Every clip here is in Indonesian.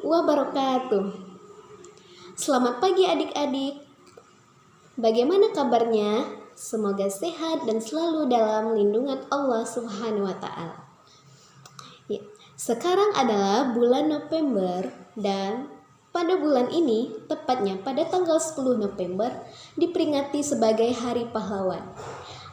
wabarakatuh. Selamat pagi adik-adik. Bagaimana kabarnya? Semoga sehat dan selalu dalam lindungan Allah Subhanahu wa taala. Ya, sekarang adalah bulan November dan pada bulan ini, tepatnya pada tanggal 10 November, diperingati sebagai Hari Pahlawan.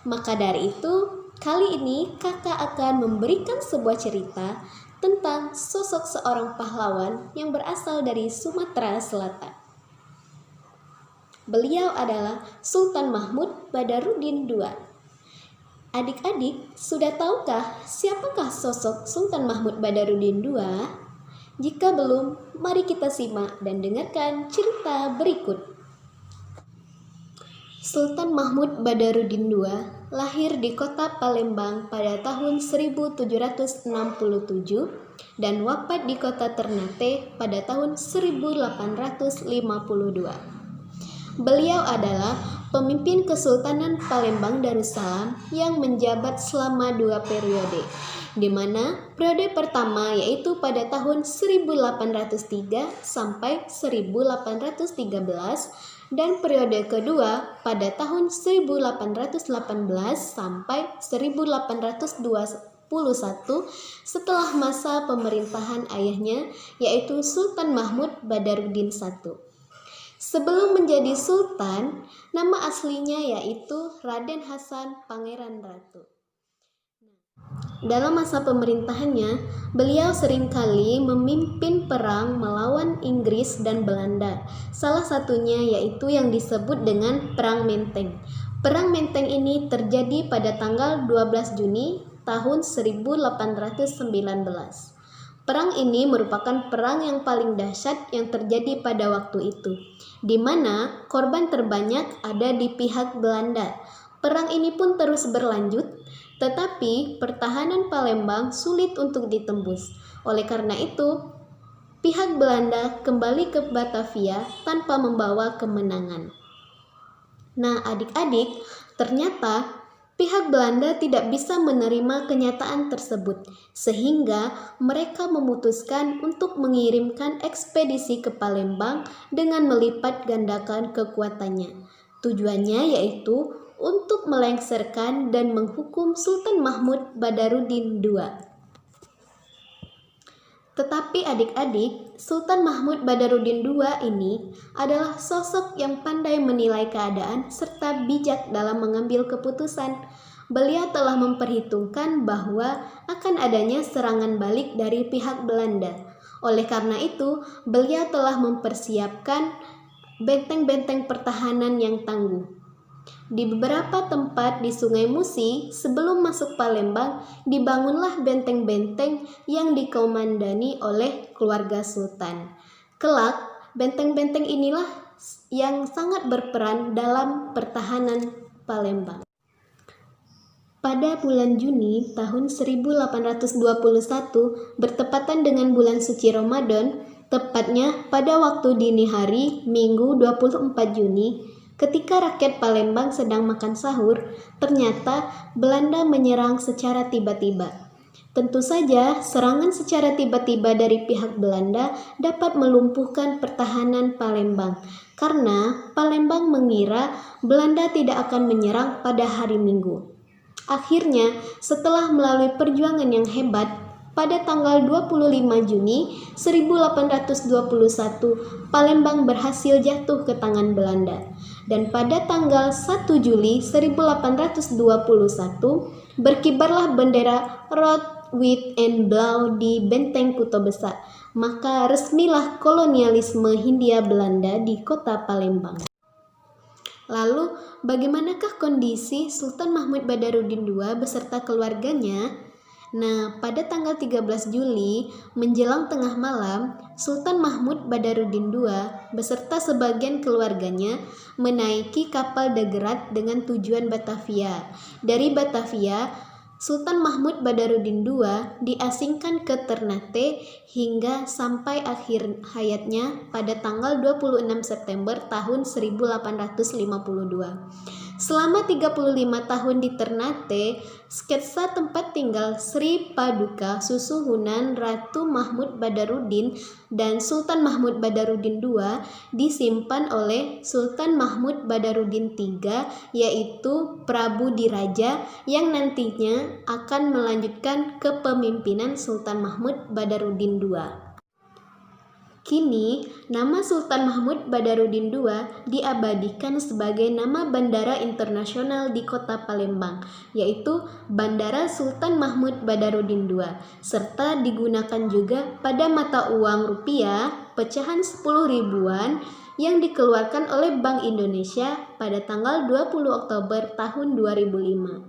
Maka dari itu, kali ini kakak akan memberikan sebuah cerita tentang sosok seorang pahlawan yang berasal dari Sumatera Selatan. Beliau adalah Sultan Mahmud Badarudin II. Adik-adik, sudah tahukah siapakah sosok Sultan Mahmud Badarudin II? Jika belum, mari kita simak dan dengarkan cerita berikut. Sultan Mahmud Badarudin II lahir di kota Palembang pada tahun 1767 dan wafat di kota Ternate pada tahun 1852. Beliau adalah pemimpin Kesultanan Palembang Darussalam yang menjabat selama 2 periode, di mana periode pertama yaitu pada tahun 1803 sampai 1813 dan periode kedua pada tahun 1818 sampai 1821 setelah masa pemerintahan ayahnya yaitu Sultan Mahmud Badarudin I. Sebelum menjadi sultan, nama aslinya yaitu Raden Hasan Pangeran Ratu. Dalam masa pemerintahannya, beliau seringkali memimpin perang melawan Inggris dan Belanda. Salah satunya yaitu yang disebut dengan Perang Menteng. Perang Menteng ini terjadi pada tanggal 12 Juni tahun 1819. Perang ini merupakan perang yang paling dahsyat yang terjadi pada waktu itu, di mana korban terbanyak ada di pihak Belanda. Perang ini pun terus berlanjut, tetapi pertahanan Palembang sulit untuk ditembus. Oleh karena itu, pihak Belanda kembali ke Batavia tanpa membawa kemenangan. Nah, adik-adik, ternyata pihak Belanda tidak bisa menerima kenyataan tersebut, sehingga mereka memutuskan untuk mengirimkan ekspedisi ke Palembang dengan melipat gandakan kekuatannya. Tujuannya yaitu untuk melengsarkan dan menghukum Sultan Mahmud Badarudin II. Tetapi adik-adik, Sultan Mahmud Badarudin II ini adalah sosok yang pandai menilai keadaan serta bijak dalam mengambil keputusan. Beliau telah memperhitungkan bahwa akan adanya serangan balik dari pihak Belanda. Oleh karena itu, beliau telah mempersiapkan benteng-benteng pertahanan yang tangguh. Di beberapa tempat di Sungai Musi sebelum masuk Palembang dibangunlah benteng-benteng yang dikomandani oleh keluarga sultan. Kelak, benteng-benteng inilah yang sangat berperan dalam pertahanan Palembang. Pada bulan Juni tahun 1821 bertepatan dengan bulan suci Ramadan, tepatnya pada waktu dini hari Minggu 24 Juni, ketika rakyat Palembang sedang makan sahur, ternyata Belanda menyerang secara tiba-tiba. Tentu saja, serangan secara tiba-tiba dari pihak Belanda dapat melumpuhkan pertahanan Palembang, karena Palembang mengira Belanda tidak akan menyerang pada hari Minggu. Akhirnya, setelah melalui perjuangan yang hebat, pada tanggal 25 Juni 1821, Palembang berhasil jatuh ke tangan Belanda. Dan pada tanggal 1 Juli 1821, berkibarlah bendera Rood, Wit, and Blauw di benteng Kuto Besar. Maka resmilah kolonialisme Hindia Belanda di kota Palembang. Lalu, bagaimanakah kondisi Sultan Mahmud Badarudin II beserta keluarganya? Nah, pada tanggal 13 Juli menjelang tengah malam, Sultan Mahmud Badarudin II beserta sebagian keluarganya menaiki kapal dagerat dengan tujuan Batavia. Dari Batavia, Sultan Mahmud Badarudin II diasingkan ke Ternate hingga sampai akhir hayatnya pada tanggal 26 September tahun 1852. Selama 35 tahun di Ternate, sketsa tempat tinggal Sri Paduka Susuhunan Ratu Mahmud Badarudin dan Sultan Mahmud Badarudin II disimpan oleh Sultan Mahmud Badarudin III, yaitu Prabu Diraja yang nantinya akan melanjutkan kepemimpinan Sultan Mahmud Badarudin II. Kini, nama Sultan Mahmud Badarudin II diabadikan sebagai nama bandara internasional di kota Palembang, yaitu Bandara Sultan Mahmud Badarudin II, serta digunakan juga pada mata uang rupiah pecahan 10 ribuan yang dikeluarkan oleh Bank Indonesia pada tanggal 20 Oktober tahun 2005.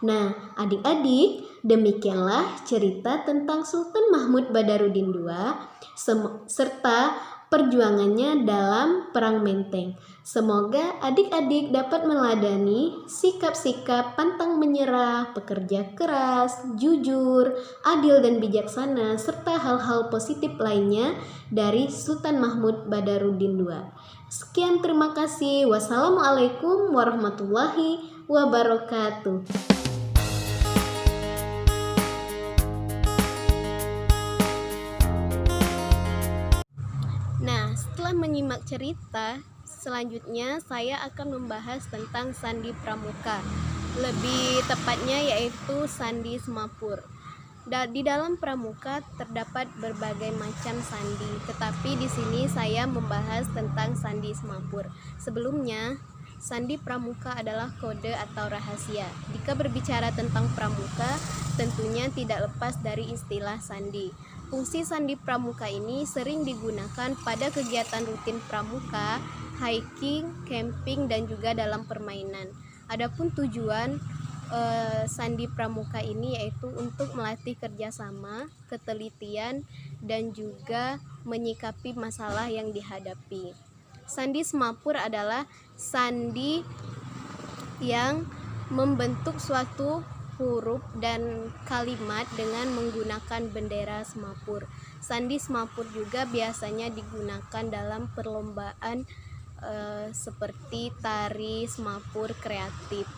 Nah, adik-adik, demikianlah cerita tentang Sultan Mahmud Badarudin II serta perjuangannya dalam Perang Menteng. Semoga adik-adik dapat meladani sikap-sikap pantang menyerah, pekerja keras, jujur, adil dan bijaksana, serta hal-hal positif lainnya dari Sultan Mahmud Badarudin II. Sekian, terima kasih. Wassalamualaikum warahmatullahi wabarakatuh. Nah, setelah menyimak cerita, selanjutnya saya akan membahas tentang Sandi Pramuka. Lebih tepatnya yaitu Sandi Semapur. Di dalam Pramuka terdapat berbagai macam sandi, tetapi di sini saya membahas tentang Sandi Semapur. Sebelumnya, Sandi Pramuka adalah kode atau rahasia. Jika berbicara tentang Pramuka, tentunya tidak lepas dari istilah sandi. Fungsi Sandi Pramuka ini sering digunakan pada kegiatan rutin pramuka, hiking, camping, dan juga dalam permainan. Adapun tujuan Sandi Pramuka ini yaitu untuk melatih kerjasama, ketelitian, dan juga menyikapi masalah yang dihadapi. Sandi Semapur adalah sandi yang membentuk suatu huruf dan kalimat dengan menggunakan bendera Semapur. Sandi Semapur juga biasanya digunakan dalam perlombaan seperti tari Semapur kreatif.